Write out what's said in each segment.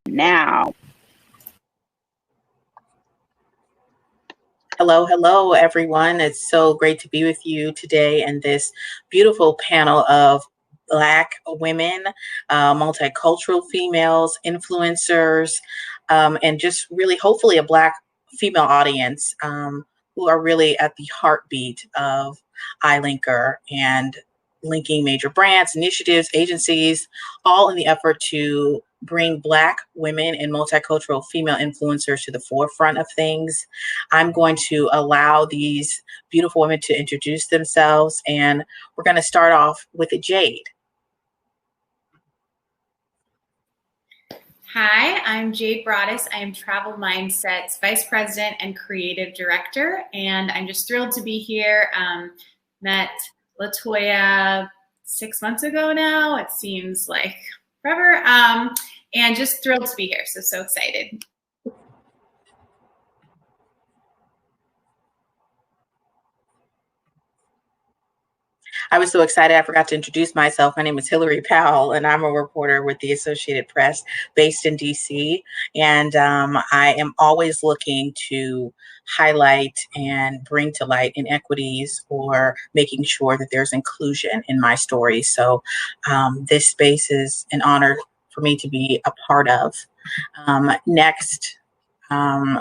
now. Hello, everyone. It's so great to be with you today in this beautiful panel of Black women, multicultural females, influencers, and just really hopefully a Black female audience who are really at the heartbeat of iLINKR and linking major brands, initiatives, agencies, all in the effort to bring Black women and multicultural female influencers to the forefront of things. I'm going to allow these beautiful women to introduce themselves, and we're going to start off with Jade. Hi, I'm Jade Broadus. I am Travel Mindset's Vice President and Creative Director, and I'm just thrilled to be here. Met Latoya 6 months ago now. It seems like forever, and just thrilled to be here. So excited. I was so excited I forgot to introduce myself. My name is Hillary Powell, and I'm a reporter with the Associated Press based in DC. And I am always looking to highlight and bring to light inequities or making sure that there's inclusion in my story. So this space is an honor for me to be a part of. Next,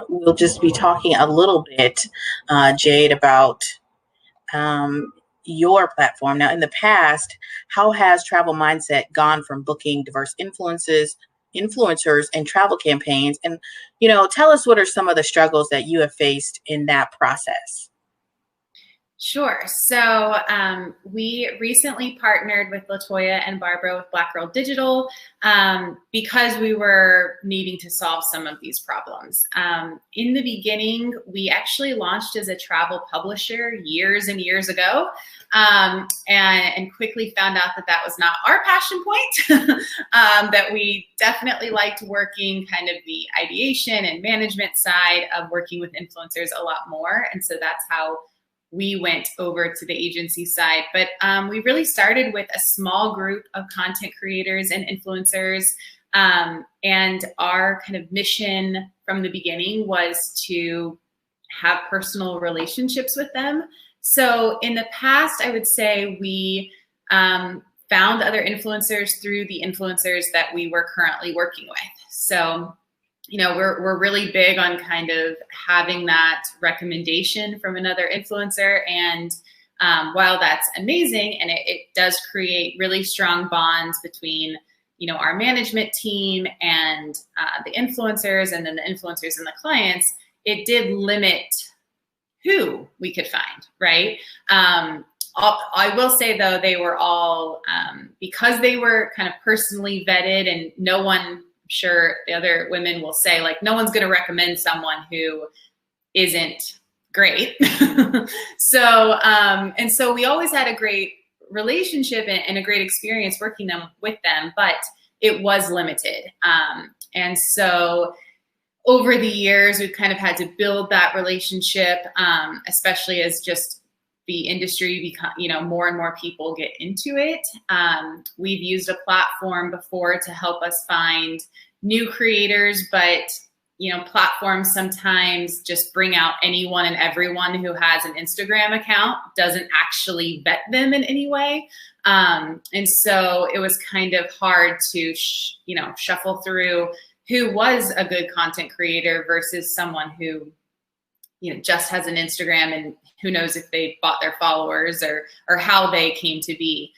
we'll just be talking a little bit, Jade, about your platform. Now, in the past, how has Travel Mindset gone from booking diverse influencers and travel campaigns? And, tell us what are some of the struggles that you have faced in that process? Sure. So we recently partnered with Latoya and Barbara with Black Girl Digital because we were needing to solve some of these problems. In the beginning, we actually launched as a travel publisher years and years ago, and quickly found out that was not our passion point, that we definitely liked working kind of the ideation and management side of working with influencers a lot more. And so that's how we went over to the agency side. But we really started with a small group of content creators and influencers. And our kind of mission from the beginning was to have personal relationships with them. So in the past, I would say we found other influencers through the influencers that we were currently working with. So we're really big on kind of having that recommendation from another influencer. And while that's amazing, and it does create really strong bonds between, our management team and the influencers, and then the influencers and the clients, it did limit who we could find, right? I will say, though, they were all, because they were kind of personally vetted, and no one, sure the other women will say, like, no one's going to recommend someone who isn't great. So we always had a great relationship and a great experience working with them, but it was limited. And so over the years, we've kind of had to build that relationship, especially as just the industry more and more people get into it. We've used a platform before to help us find new creators, but platforms sometimes just bring out anyone and everyone who has an Instagram account, doesn't actually vet them in any way. And so it was kind of hard to shuffle through who was a good content creator versus someone who just has an Instagram, and who knows if they bought their followers or how they came to be.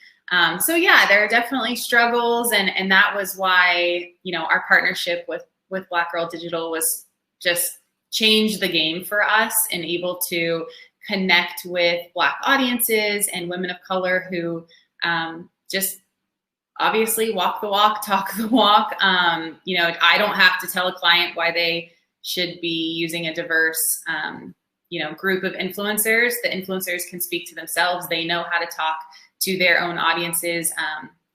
So yeah, there are definitely struggles, and that was why, our partnership with Black Girl Digital was just changed the game for us, and able to connect with Black audiences and women of color who just obviously walk the walk, talk the walk. I don't have to tell a client why they should be using a diverse, group of influencers. The influencers can speak to themselves. They know how to talk to their own audiences,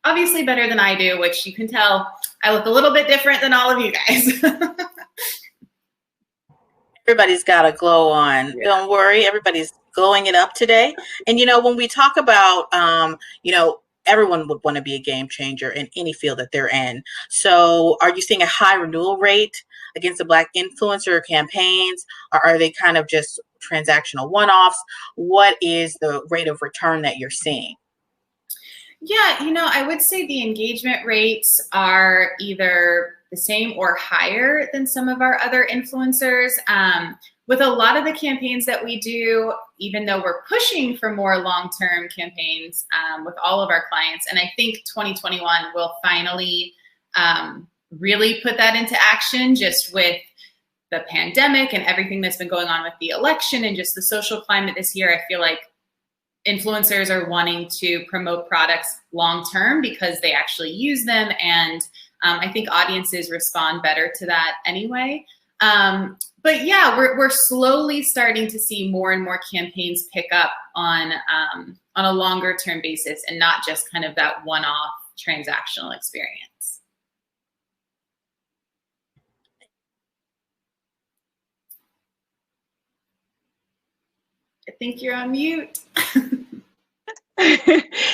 obviously better than I do, which you can tell I look a little bit different than all of you guys. Everybody's got a glow on. Yeah. Don't worry, everybody's glowing it up today. And when we talk about everyone would want to be a game changer in any field that they're in. So are you seeing a high renewal rate against the Black influencer campaigns, or are they kind of just transactional one-offs? What is the rate of return that you're seeing? Yeah, I would say the engagement rates are either the same or higher than some of our other influencers. With a lot of the campaigns that we do, even though we're pushing for more long-term campaigns with all of our clients, and I think 2021 will finally really put that into action, just with the pandemic and everything that's been going on with the election and just the social climate this year. I feel like influencers are wanting to promote products long-term because they actually use them. And I think audiences respond better to that anyway. But yeah, we're slowly starting to see more and more campaigns pick up on a longer term basis and not just kind of that one-off transactional experience. I think you're on mute.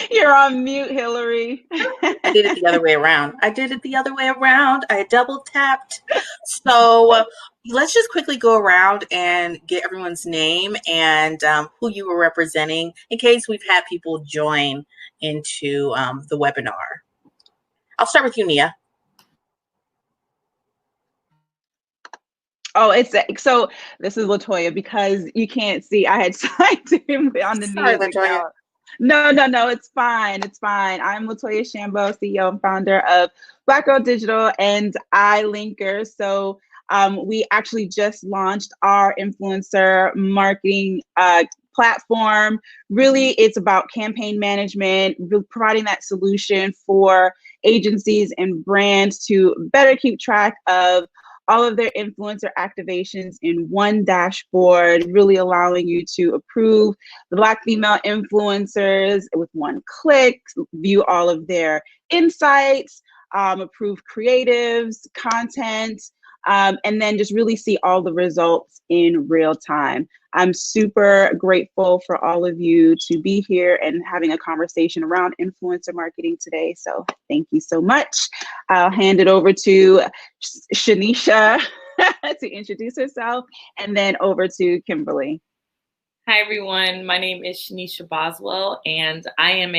You're on mute, Hillary. I did it the other way around. I double tapped. So let's just quickly go around and get everyone's name and who you were representing in case we've had people join into the webinar. I'll start with you, Nia. Oh, so this is Latoya, because you can't see. I had signed him on the Sorry, Nia's Latoya. account. No, it's fine. It's fine. I'm Latoya Shambo, CEO and founder of Black Girl Digital and iLINKR. So we actually just launched our influencer marketing platform. Really, it's about campaign management, providing that solution for agencies and brands to better keep track of all of their influencer activations in one dashboard, really allowing you to approve the Black female influencers with one click, view all of their insights, approve creatives, content, and then just really see all the results in real time. I'm super grateful for all of you to be here and having a conversation around influencer marketing today. So thank you so much. I'll hand it over to Shanicia to introduce herself, and then over to Kimberly. Hi, everyone. My name is Shanicia Boswell, and I'm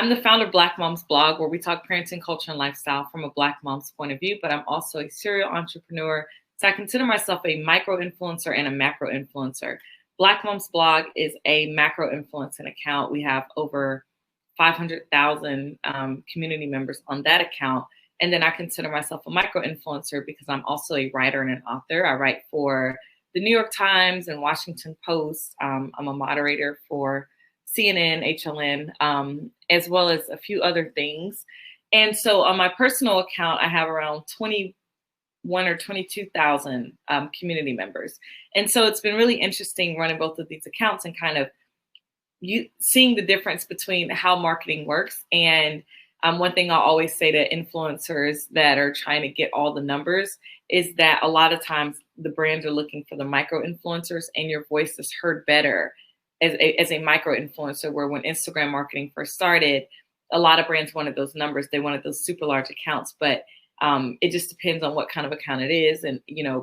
the founder of Black Moms Blog, where we talk parenting, culture, and lifestyle from a Black mom's point of view, but I'm also a serial entrepreneur. So I consider myself a micro influencer and a macro influencer. Black Moms Blog is a macro influencing account. We have over 500,000 community members on that account. And then I consider myself a micro influencer because I'm also a writer and an author. I write for the New York Times and Washington Post. I'm a moderator for CNN, HLN, as well as a few other things. And so on my personal account, I have around 21 or 22,000 community members. And so it's been really interesting running both of these accounts and kind of seeing the difference between how marketing works. And one thing I'll always say to influencers that are trying to get all the numbers is that a lot of times the brands are looking for the micro influencers, and your voice is heard better as a micro influencer, where when Instagram marketing first started, a lot of brands wanted those numbers. They wanted those super large accounts, but it just depends on what kind of account it is. And,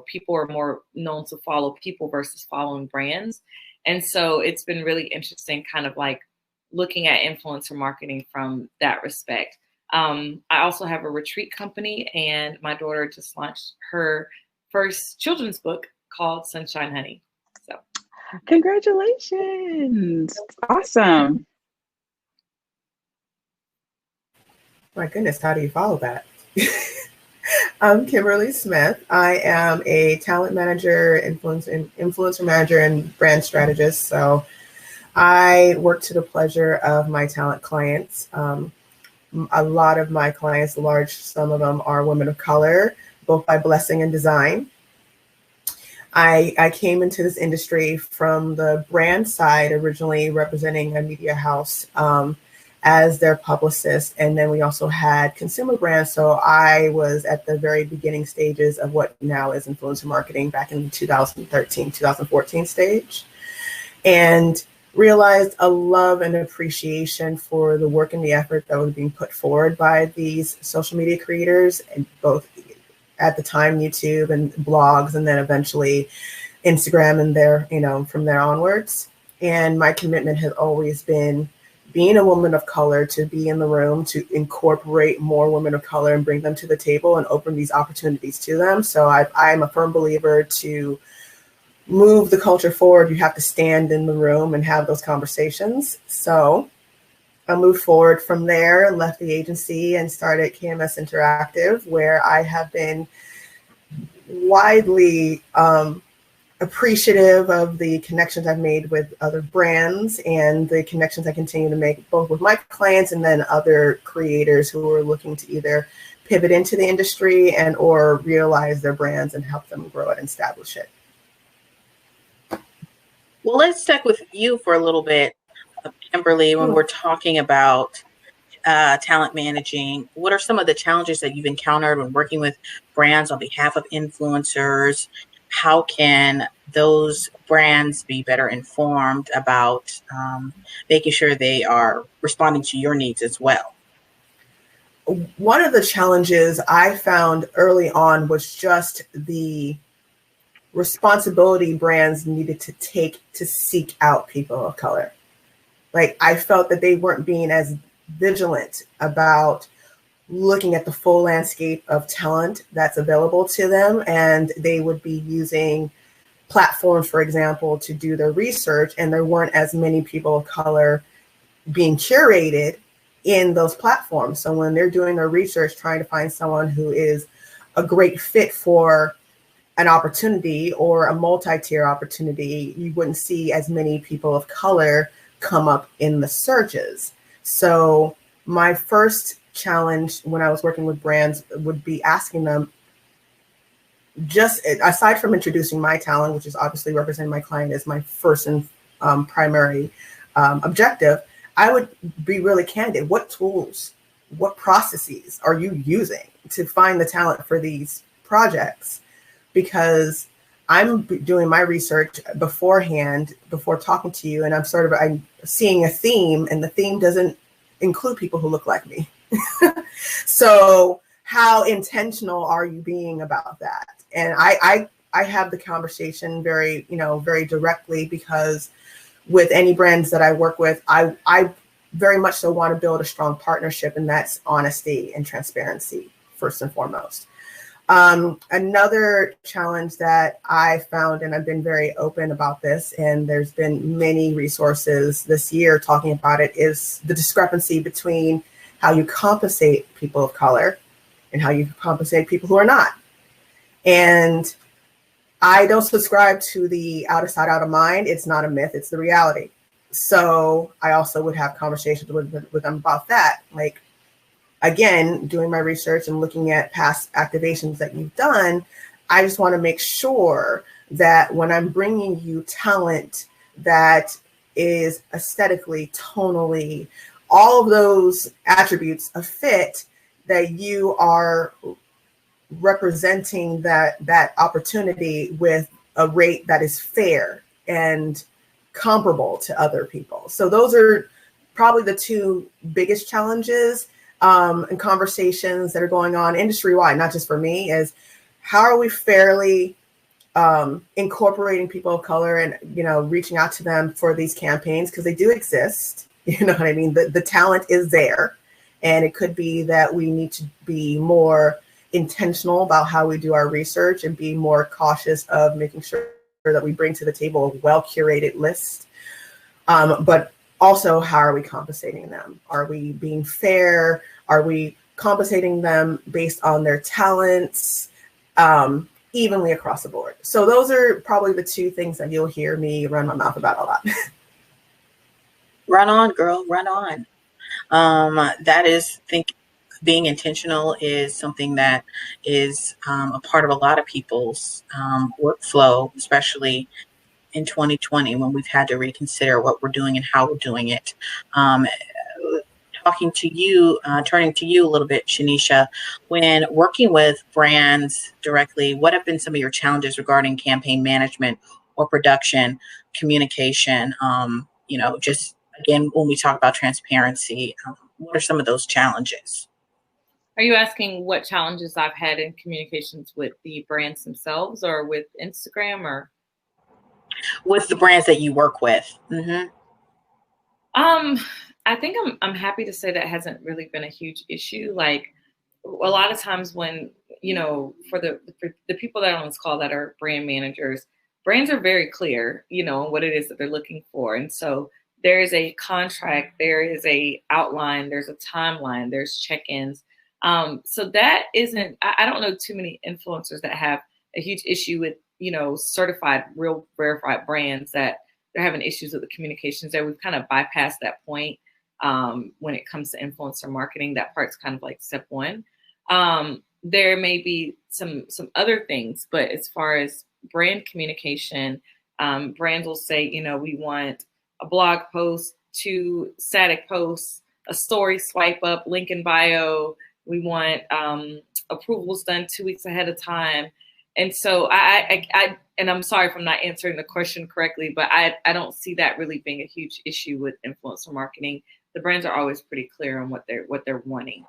people are more known to follow people versus following brands. And so it's been really interesting kind of like looking at influencer marketing from that respect. I also have a retreat company, and my daughter just launched her first children's book called Sunshine Honey. So congratulations. Awesome. My goodness, how do you follow that? I'm Kimberly Smith. I am a talent manager, influencer manager, and brand strategist. So I work to the pleasure of my talent clients. A lot of my clients, some of them are women of color, both by blessing and design. I came into this industry from the brand side, originally representing a media house as their publicist. And then we also had consumer brands. So I was at the very beginning stages of what now is influencer marketing back in 2013, 2014 stage. And realized a love and appreciation for the work and the effort that was being put forward by these social media creators, and both at the time YouTube and blogs, and then eventually Instagram, and there, you know, from there onwards. And my commitment has always been, being a woman of color, to be in the room, to incorporate more women of color and bring them to the table and open these opportunities to them. So I'm a firm believer, to move the culture forward, you have to stand in the room and have those conversations. So I moved forward from there, left the agency and started KMS Interactive, where I have been widely appreciative of the connections I've made with other brands and the connections I continue to make both with my clients and then other creators who are looking to either pivot into the industry and or realize their brands and help them grow it and establish it. Well, let's stick with you for a little bit, Kimberly, when we're talking about talent managing. What are some of the challenges that you've encountered when working with brands on behalf of influencers? How can those brands be better informed about making sure they are responding to your needs as well? One of the challenges I found early on was just the responsibility brands needed to take to seek out people of color. Like, I felt that they weren't being as vigilant about looking at the full landscape of talent that's available to them. And they would be using platforms, for example, to do their research. And there weren't as many people of color being curated in those platforms. So when they're doing their research, trying to find someone who is a great fit for an opportunity or a multi-tier opportunity, you wouldn't see as many people of color come up in the searches. So my first challenge when I was working with brands would be asking them, just aside from introducing my talent, which is obviously representing my client as my first and primary objective, I would be really candid. What tools, what processes are you using to find the talent for these projects? Because I'm doing my research beforehand, before talking to you, and I'm seeing a theme, and the theme doesn't include people who look like me. So how intentional are you being about that? And I have the conversation very directly, because with any brands that I work with, I very much so want to build a strong partnership, and that's honesty and transparency first and foremost. Another challenge that I found, and I've been very open about this, and there's been many resources this year talking about it, is the discrepancy between how you compensate people of color and how you compensate people who are not. And I don't subscribe to the out of sight, out of mind. It's not a myth, it's the reality. So I also would have conversations with them about that. Like, again, doing my research and looking at past activations that you've done, I just want to make sure that when I'm bringing you talent that is aesthetically, tonally, all of those attributes of fit, that you are representing that opportunity with a rate that is fair and comparable to other people. So those are probably the two biggest challenges and conversations that are going on industry-wide, not just for me, is how are we fairly incorporating people of color and, reaching out to them for these campaigns, because they do exist. You know what I mean? The talent is there, and it could be that we need to be more intentional about how we do our research and be more cautious of making sure that we bring to the table a well-curated list. But also, how are we compensating them? Are we being fair? Are we compensating them based on their talents evenly across the board? So those are probably the two things that you'll hear me run my mouth about a lot. Run on, girl, run on. That is, being intentional is something that is a part of a lot of people's workflow, especially in 2020, when we've had to reconsider what we're doing and how we're doing it. Talking to you, turning to you a little bit, Shanicia, when working with brands directly, what have been some of your challenges regarding campaign management or production, communication, just again, when we talk about transparency, what are some of those challenges? Are you asking what challenges I've had in communications with the brands themselves, or with Instagram, or with the brands that you work with? Mm-hmm. I think I'm happy to say that hasn't really been a huge issue. Like, a lot of times when, for the people that are on this call that are brand managers, brands are very clear, what it is that they're looking for. And so there is a contract, there is a outline, there's a timeline, there's check-ins. So that isn't, I don't know too many influencers that have a huge issue with, certified, real verified brands that they're having issues with the communications there. We've kind of bypassed that point when it comes to influencer marketing. That part's kind of like step one. There may be some other things, but as far as brand communication, brands will say, we want a blog post, 2 static posts, a story swipe up, link in bio. We want approvals done 2 weeks ahead of time. And so and I'm sorry if I'm not answering the question correctly, but I don't see that really being a huge issue with influencer marketing. The brands are always pretty clear on what they're wanting.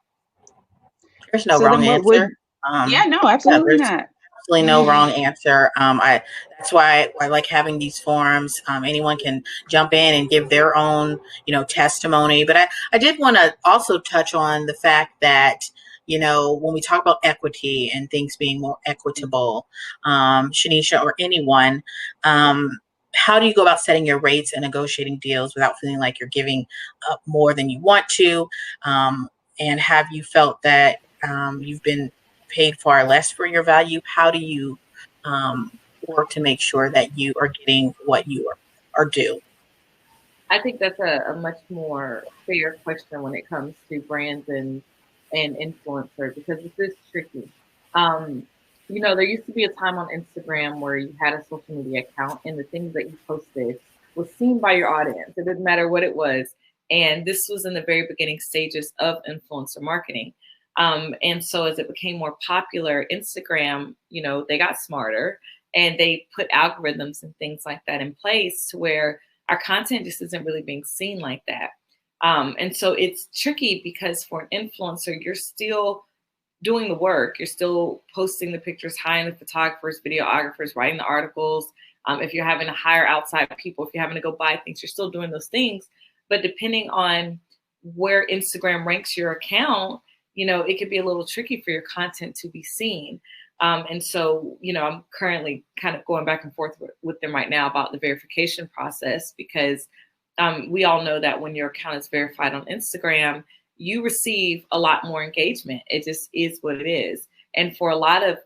There's no wrong answer. Yeah, no, absolutely not. Absolutely no wrong answer. That's why I like having these forums. Anyone can jump in and give their own, testimony. But I did want to also touch on the fact that, when we talk about equity and things being more equitable, Shanicia or anyone, how do you go about setting your rates and negotiating deals without feeling like you're giving up more than you want to? And have you felt that you've been paid far less for your value? How do you work to make sure that you are getting what you are due? I think that's a much more fair question when it comes to brands and influencers, because this is tricky. There used to be a time on Instagram where you had a social media account and the things that you posted was seen by your audience. It didn't matter what it was. And this was in the very beginning stages of influencer marketing. And so as it became more popular, Instagram, they got smarter and they put algorithms and things like that in place to where our content just isn't really being seen like that. And so it's tricky because for an influencer, you're still doing the work. You're still posting the pictures, hiring the photographers, videographers, writing the articles. If you're having to hire outside people, if you're having to go buy things, you're still doing those things. But depending on where Instagram ranks your account, it could be a little tricky for your content to be seen. And so, I'm currently kind of going back and forth with them right now about the verification process, because we all know that when your account is verified on Instagram, you receive a lot more engagement. It just is what it is. And for a lot of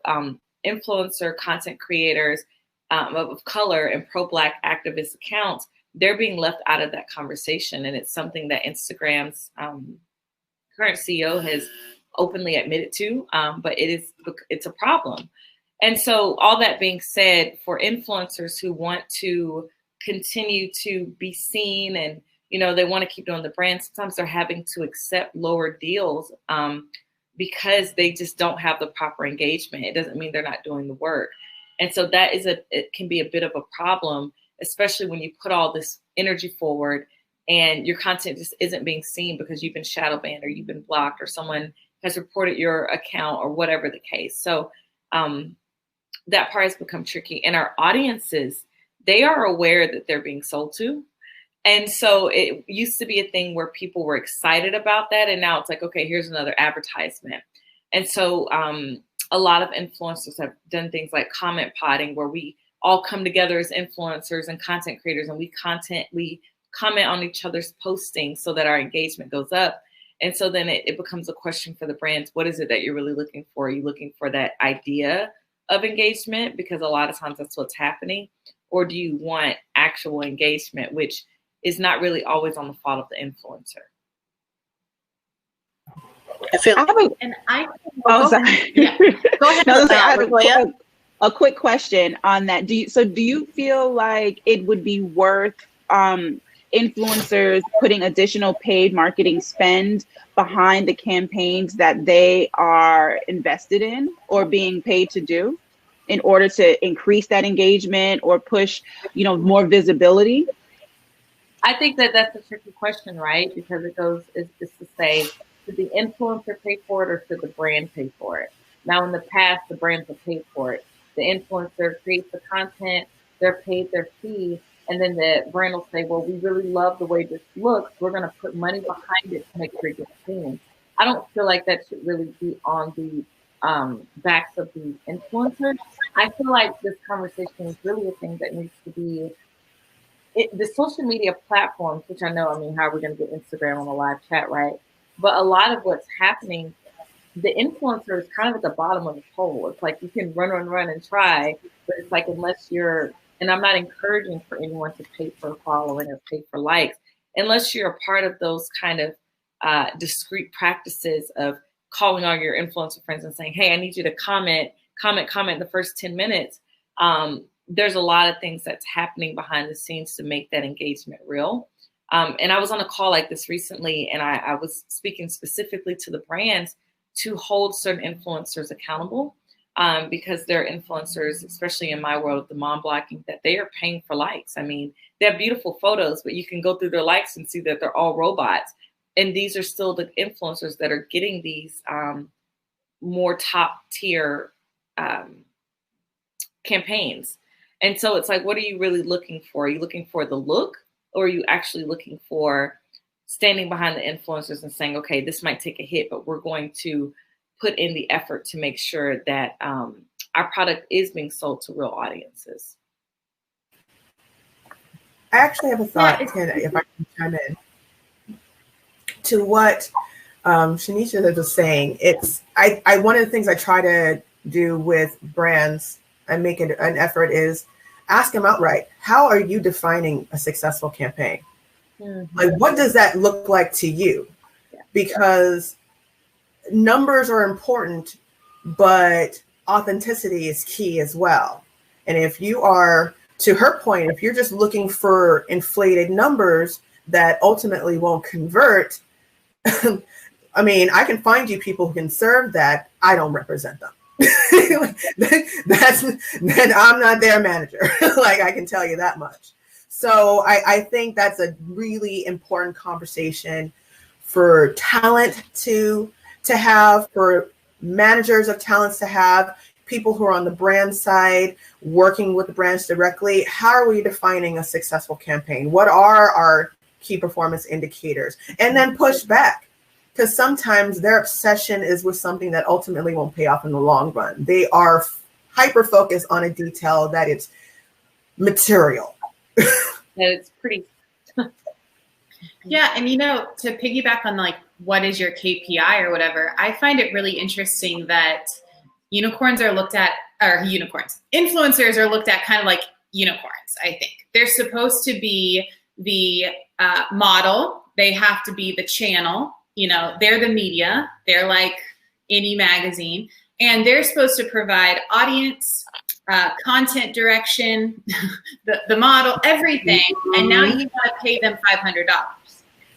influencer content creators of color and pro-Black activist accounts, they're being left out of that conversation. And it's something that Instagram's current CEO has openly admitted to, but it's a problem. And so all that being said, for influencers who want to continue to be seen and, they want to keep doing the brand, sometimes they're having to accept lower deals because they just don't have the proper engagement. It doesn't mean they're not doing the work. And so it can be a bit of a problem, especially when you put all this energy forward and your content just isn't being seen because you've been shadow banned or you've been blocked or someone has reported your account or whatever the case. So that part has become tricky. And our audiences, they are aware that they're being sold to. And so it used to be a thing where people were excited about that. And now it's like, okay, here's another advertisement. And so a lot of influencers have done things like comment potting, where we all come together as influencers and content creators, and we comment on each other's postings so that our engagement goes up. And so then it becomes a question for the brands. What is it that you're really looking for? Are you looking for that idea of engagement? Because a lot of times that's what's happening. Or do you want actual engagement, which is not really always on the fault of the influencer? Go ahead. I have a quick question on that. Do you feel like it would be worth influencers putting additional paid marketing spend behind the campaigns that they are invested in or being paid to do in order to increase that engagement or push, more visibility? I think that that's a tricky question, right? Because it goes, is to say, should the influencer pay for it or should the brand pay for it? Now, in the past, the brands have paid for it. The influencer creates the content, they're paid their fee, and then the brand will say, well, we really love the way this looks. We're going to put money behind it to make sure it gets seen. I don't feel like that should really be on the backs of the influencers. I feel like this conversation is really a thing that needs to be the social media platforms, which I know, I mean, how are we going to get Instagram on a live chat, right? But a lot of what's happening, the influencer is kind of at the bottom of the pole. It's like you can run and try, but it's like unless you're, and I'm not encouraging for anyone to pay for following or pay for likes, unless you're a part of those kind of discrete practices of calling all your influencer friends and saying, hey, I need you to comment the first 10 minutes. There's a lot of things that's happening behind the scenes to make that engagement real. And I was on a call like this recently, and I was speaking specifically to the brands to hold certain influencers accountable because they're influencers, especially in my world, the mom blogging, that they are paying for likes. I mean, they have beautiful photos, but you can go through their likes and see that they're all robots. And these are still the influencers that are getting these more top tier campaigns. And so it's like, what are you really looking for? Are you looking for the look, or are you actually looking for standing behind the influencers and saying, okay, this might take a hit, but we're going to put in the effort to make sure that our product is being sold to real audiences? I actually have a thought, Tina, if I can chime in. To what Shanicia was saying, it's one of the things I try to do with brands and make an effort is ask them outright, how are you defining a successful campaign? Mm-hmm. Like, what does that look like to you? Yeah. Because numbers are important, but authenticity is key as well. And if you are, to her point, if you're just looking for inflated numbers that ultimately won't convert, I mean, I can find you people who can serve that. I don't represent them. Then I'm not their manager. Like, I can tell you that much. So I think that's a really important conversation for talent to have, for managers of talents to have, people who are on the brand side, working with the brands directly. How are we defining a successful campaign? What are our key performance indicators? And then push back. Because sometimes their obsession is with something that ultimately won't pay off in the long run. They are hyper focused on a detail that it's material. That it's pretty. Yeah, and to piggyback on like what is your KPI or whatever, I find it really interesting that influencers are looked at kind of like unicorns. I think they're supposed to be the model. They have to be the channel. They're the media. They're like any magazine, and they're supposed to provide audience, content direction, the model, everything. And now you want to pay them $500,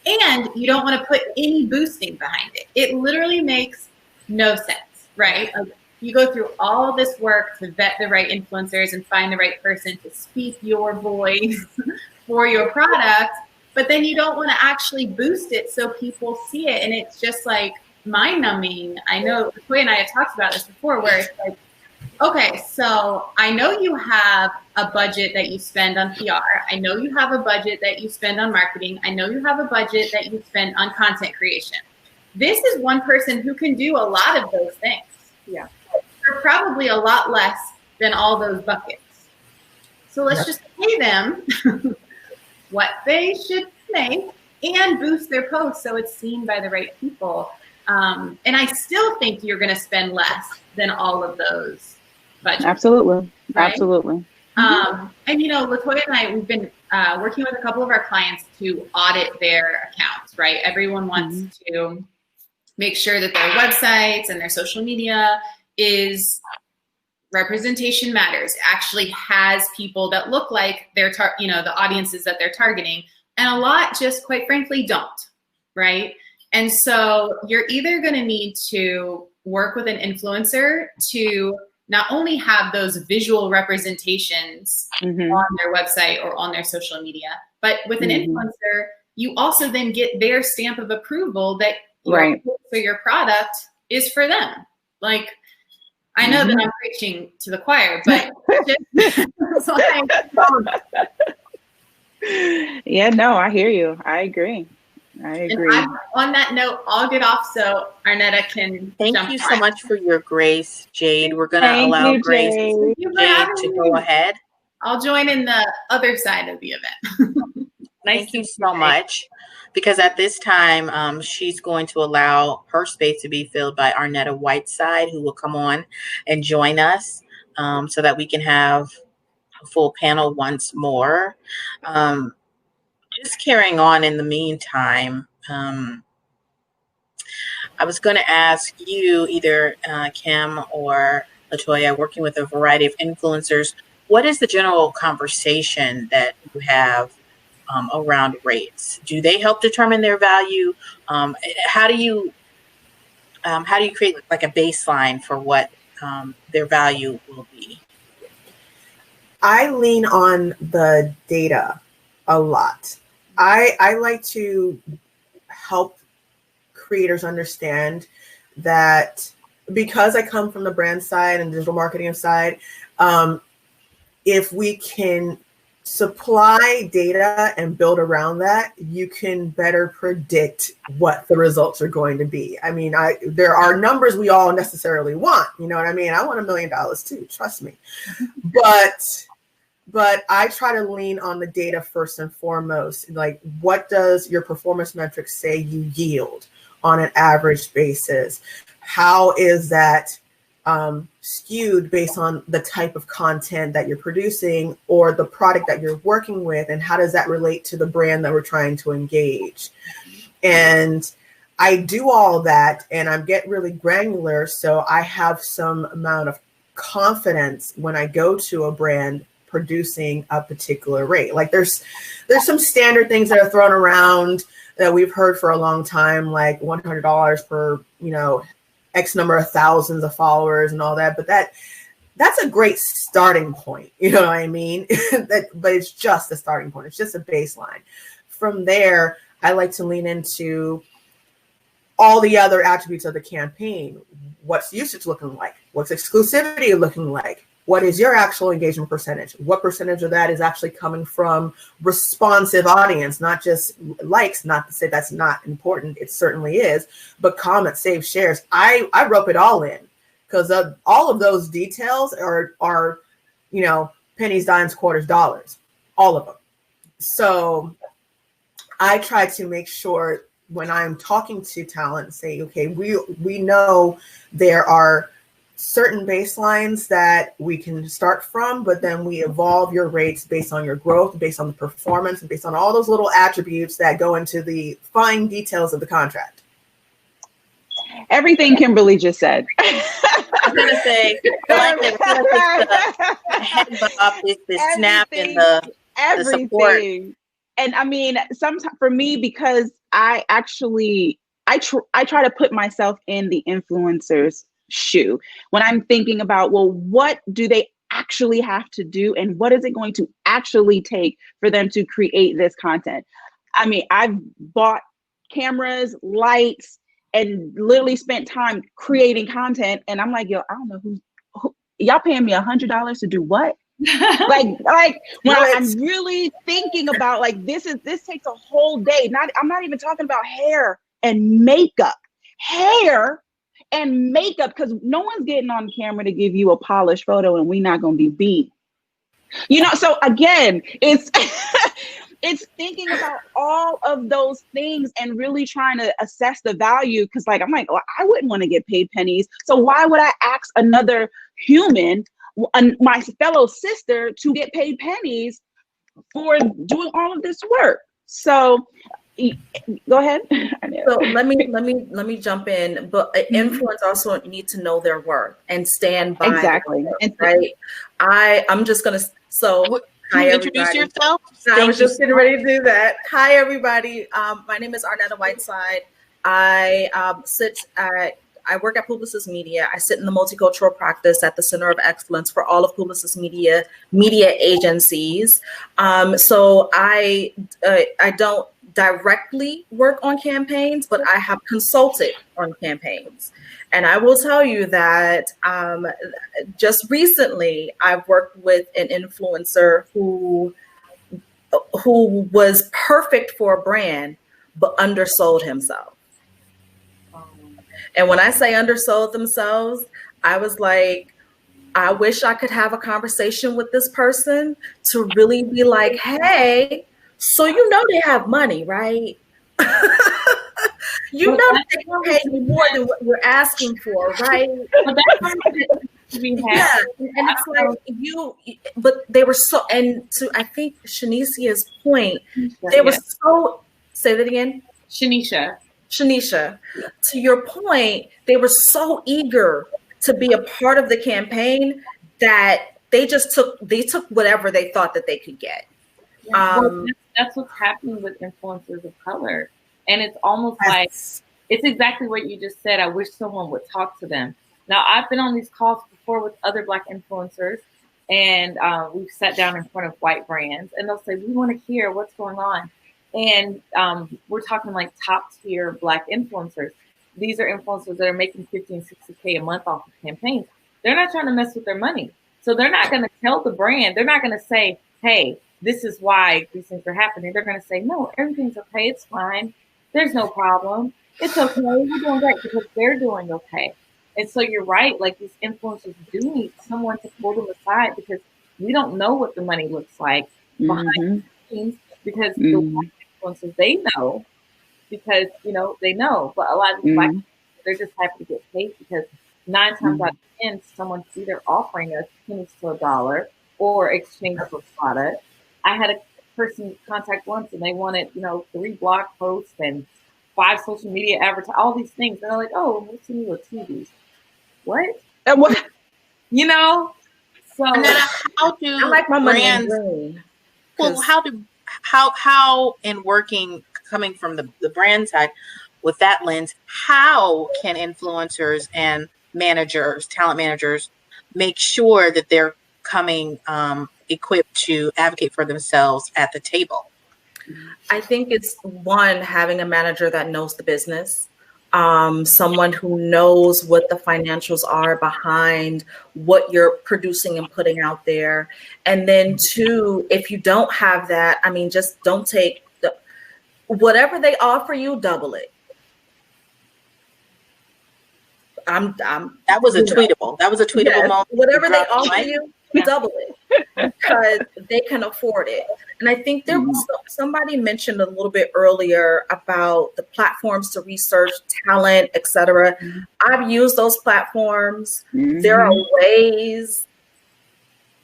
and you don't want to put any boosting behind it. It literally makes no sense, right? Like, you go through all this work to vet the right influencers and find the right person to speak your voice for your product. But then you don't want to actually boost it so people see it. And it's just like mind numbing. I know Latoya and I have talked about this before, where it's like, okay, so I know you have a budget that you spend on PR. I know you have a budget that you spend on marketing. I know you have a budget that you spend on content creation. This is one person who can do a lot of those things. Yeah. For probably a lot less than all those buckets. So let's just pay them what they should make and boost their posts so it's seen by the right people. And I still think you're going to spend less than all of those budgets. Absolutely. Right? Absolutely. And Latoya and I, we've been working with a couple of our clients to audit their accounts, right? Everyone wants to make sure that their websites and their social media is representation matters, actually has people that look like their the audiences that they're targeting. And a lot just, quite frankly, don't, right? And so you're either going to need to work with an influencer to not only have those visual representations on their website or on their social media, But with an influencer, you also then get their stamp of approval that your product is for them. Like, I know that I'm preaching to the choir, but yeah, no, I hear you. I agree. And on that note, I'll get off so Arnetta can Thank you so much for your grace, Jade. We're going to allow Grace Jade to go ahead. I'll join in the other side of the event. Thank you so much. Because at this time, she's going to allow her space to be filled by Arnetta Whiteside, who will come on and join us so that we can have a full panel once more. Just carrying on in the meantime, I was going to ask you, either Kim or Latoya, working with a variety of influencers, what is the general conversation that you have around rates? Do they help determine their value? How do you create like a baseline for what their value will be? I lean on the data a lot. I like to help creators understand that, because I come from the brand side and digital marketing side, if we can supply data and build around that, you can better predict what the results are going to be. I mean, there are numbers we all necessarily want, you know what I mean? I want $1 million too, trust me. But I try to lean on the data first and foremost. Like, what does your performance metrics say you yield on an average basis? How is that skewed based on the type of content that you're producing or the product that you're working with? And how does that relate to the brand that we're trying to engage? And I do all that, and I get really granular. So I have some amount of confidence when I go to a brand producing a particular rate. Like, there's some standard things that are thrown around that we've heard for a long time, like $100 per, X number of thousands of followers and all that. But that's a great starting point. You know what I mean? But it's just a starting point. It's just a baseline. From there, I like to lean into all the other attributes of the campaign. What's usage looking like? What's exclusivity looking like? What is your actual engagement percentage? What percentage of that is actually coming from responsive audience, not just likes? Not to say that's not important. It certainly is. But comments, saves, shares. I rope it all in, because all of those details are pennies, dimes, quarters, dollars, all of them. So I try to make sure when I'm talking to talent, say, okay, we know there are certain baselines that we can start from, but then we evolve your rates based on your growth, based on the performance, and based on all those little attributes that go into the fine details of the contract. Everything Kimberly just said. I'm going to say, the head bob, the snap, and the support. And I mean, sometimes for me, because I try to put myself in the influencer's shoe when I'm thinking about, well, what do they actually have to do, and what is it going to actually take for them to create this content? I mean, I've bought cameras, lights, and literally spent time creating content, and I'm like, yo, I don't know who y'all paying me $100 to do what? like when I'm really thinking about, like, this takes a whole day. I'm not even talking about hair and makeup. Hair and makeup, because no one's getting on camera to give you a polished photo and we're not going to be beat. So again, it's it's thinking about all of those things and really trying to assess the value, because I'm like, well, I wouldn't want to get paid pennies. So why would I ask another human, my fellow sister, to get paid pennies for doing all of this work? So go ahead. So let me jump in. But influencers also need to know their worth and stand by. Exactly. Right. I'm just gonna. So hi, introduce yourself. I was just getting ready to do that. Hi, everybody. My name is Arnetta Whiteside. I sit at I work at Publicist Media. I sit in the multicultural practice at the Center of Excellence for all of Publicist media agencies. So I don't directly work on campaigns, but I have consulted on campaigns. And I will tell you that just recently, I've worked with an influencer who was perfect for a brand, but undersold himself. And when I say undersold themselves, I was like, I wish I could have a conversation with this person to really be like, hey, so you know they have money, right? You know they can pay you more than what you're asking for, right? Yeah, and it's like but they were so, and to I think Shanicia's point, they were so, say that again? Shanicia, to your point, they were so eager to be a part of the campaign that they took whatever they thought that they could get. That's what's happening with influencers of color. And it's almost like, it's exactly what you just said. I wish someone would talk to them. Now, I've been on these calls before with other Black influencers, and we've sat down in front of white brands, and they'll say, we want to hear what's going on. And we're talking like top tier Black influencers. These are influencers that are making 50 and 60K a month off of campaigns. They're not trying to mess with their money. So they're not going to tell the brand. They're not going to say, hey, this is why these things are happening. They're going to say, no, everything's okay. It's fine. There's no problem. It's okay. We're doing great, because they're doing okay. And so you're right. Like, these influencers do need someone to pull them aside, because we don't know what the money looks like behind the scenes, because the white influencers, they know, because, they know. But a lot of these Black, they're just happy to get paid, because 9 times out of 10, someone's either offering us pennies to a dollar or exchange for product. I had a person contact once, and they wanted, 3 blog posts and 5 social media advertising, all these things. And they're like, oh, we'll send you a TV. What? What? So how do I like my brands, money. well, how in working, coming from the brand side with that lens, how can influencers and managers, talent managers, make sure that they're coming equipped to advocate for themselves at the table? I think it's one, having a manager that knows the business, someone who knows what the financials are behind what you're producing and putting out there. And then 2, if you don't have that, I mean, just don't take whatever they offer you, double it. That was a tweetable. That was a tweetable moment. Whatever they offer you, double it, because they can afford it. And I think there was somebody mentioned a little bit earlier about the platforms to research talent, etc. I've used those platforms. There are ways,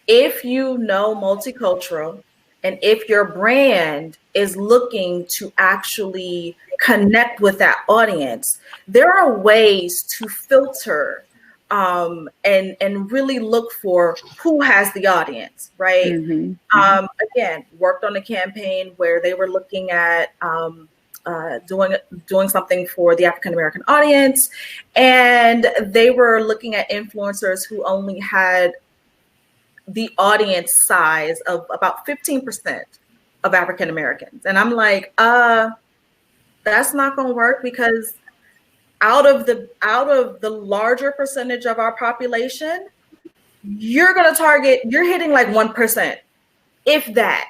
if you know multicultural, and if your brand is looking to actually connect with that audience, there are ways to filter and really look for who has the audience, right? Again, worked on a campaign where they were looking at doing something for the African American audience, and they were looking at influencers who only had the audience size of about 15% of African Americans. And I'm like, that's not going to work, because out of the larger percentage of our population, you're hitting like 1%, if that,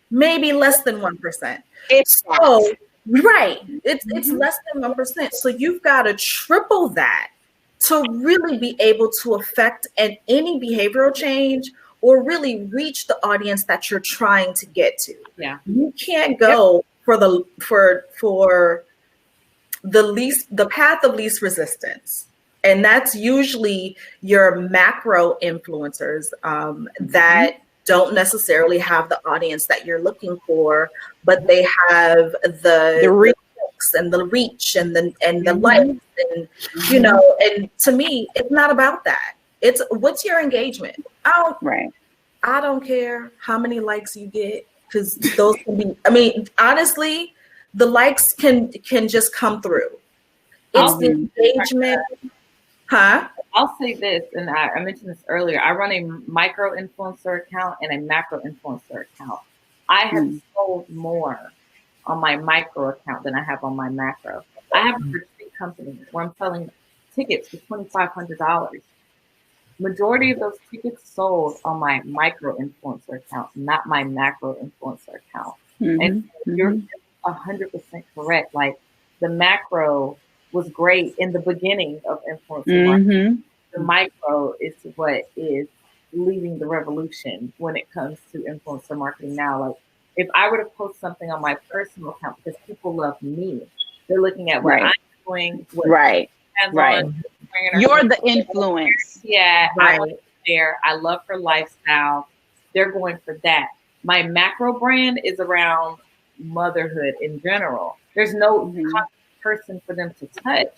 maybe less than 1%. It's less than 1%. So you've got to triple that to really be able to affect any behavioral change or really reach the audience that you're trying to get to. Yeah. You can't go for the path of least resistance. And that's usually your macro influencers that don't necessarily have the audience that you're looking for, but they have the reach and the reach and the likes, and and to me, it's not about that. It's what's your engagement. I don't care how many likes you get, because those can be, I mean, honestly, the likes can just come through. It's the engagement Huh? I'll say this, and I mentioned this earlier. I run a micro influencer account and a macro influencer account. I have sold more on my micro account than I have on my macro. I have a retreat company where I'm selling tickets for $2,500. Majority of those tickets sold on my micro influencer account, not my macro influencer account. And you're 100% correct. Like the macro was great in the beginning of influencer marketing. The micro is what is leading the revolution when it comes to influencer marketing now. Like if I were to post something on my personal account, because people love me, they're looking at what I'm doing, what you're the influence. Yeah, I want to there. I love her lifestyle. They're going for that. My macro brand is around motherhood in general. There's no person for them to touch.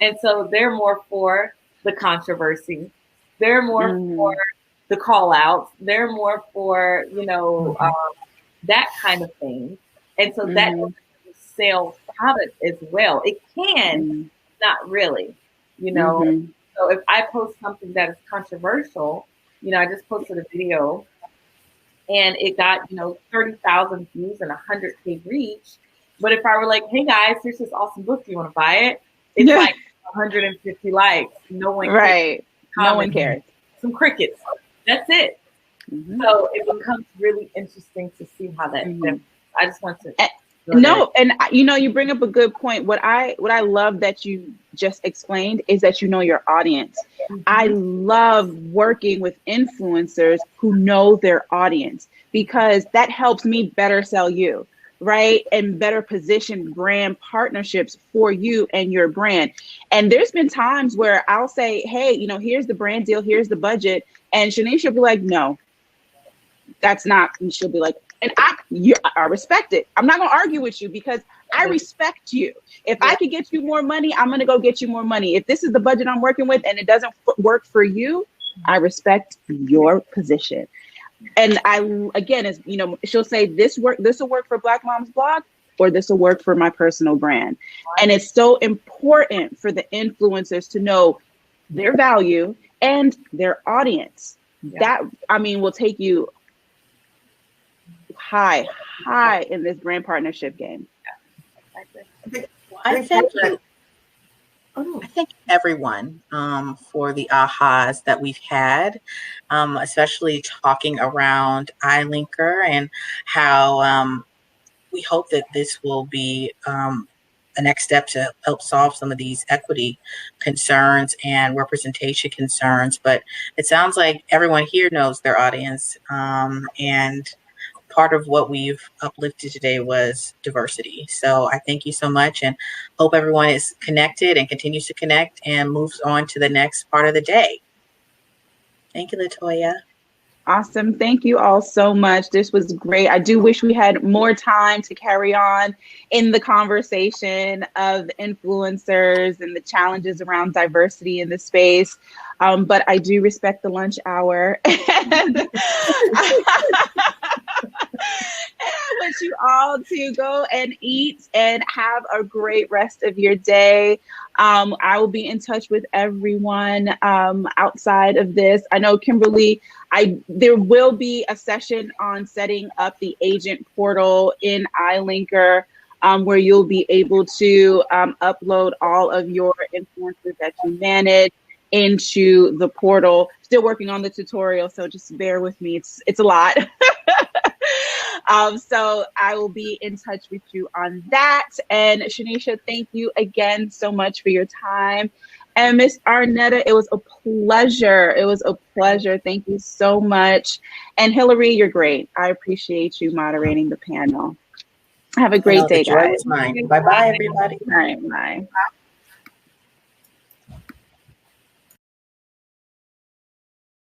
And so they're more for the controversy. They're more for the call outs. They're more for, that kind of thing. And so that doesn't sell product as well. It can, not really, So if I post something that is controversial, I just posted a video and it got, 30,000 views and 100K reach. But if I were like, hey guys, here's this awesome book, do you want to buy it? It's like 150 likes. No one cares. No one cares. Some crickets. That's it. So it becomes really interesting to see how that I just want to you bring up a good point. What I love that you just explained is that your audience. I love working with influencers who know their audience, because that helps me better sell you, right? And better position brand partnerships for you and your brand. And there's been times where I'll say, hey, here's the brand deal, here's the budget. And Shanicia will be like, no, that's not. And she'll be like, and I respect it. I'm not going to argue with you because I respect you. If I could get you more money, I'm going to go get you more money. If this is the budget I'm working with and it doesn't work for you, I respect your position. And she'll say this will work for Black Mom's blog, or this will work for my personal brand. And it's so important for the influencers to know their value and their audience. That, will take you high in this brand partnership game. I thank everyone for the ahas that we've had, especially talking around iLINKR and how we hope that this will be a next step to help solve some of these equity concerns and representation concerns. But it sounds like everyone here knows their audience, and part of what we've uplifted today was diversity. So I thank you so much and hope everyone is connected and continues to connect and moves on to the next part of the day. Thank you, Latoya. Awesome. Thank you all so much. This was great. I do wish we had more time to carry on in the conversation of influencers and the challenges around diversity in the space. But I do respect the lunch hour. And I want you all to go and eat and have a great rest of your day. I will be in touch with everyone outside of this. I know, Kimberly, there will be a session on setting up the agent portal in iLINKR, where you'll be able to upload all of your influencers that you manage into the portal. Still working on the tutorial, so just bear with me. It's a lot. So I will be in touch with you on that. And Shanicia, thank you again so much for your time. And Miss Arnetta, it was a pleasure. Thank you so much. And Hillary, you're great. I appreciate you moderating the panel. Have a great day, guys. Bye-bye, everybody. All right, bye.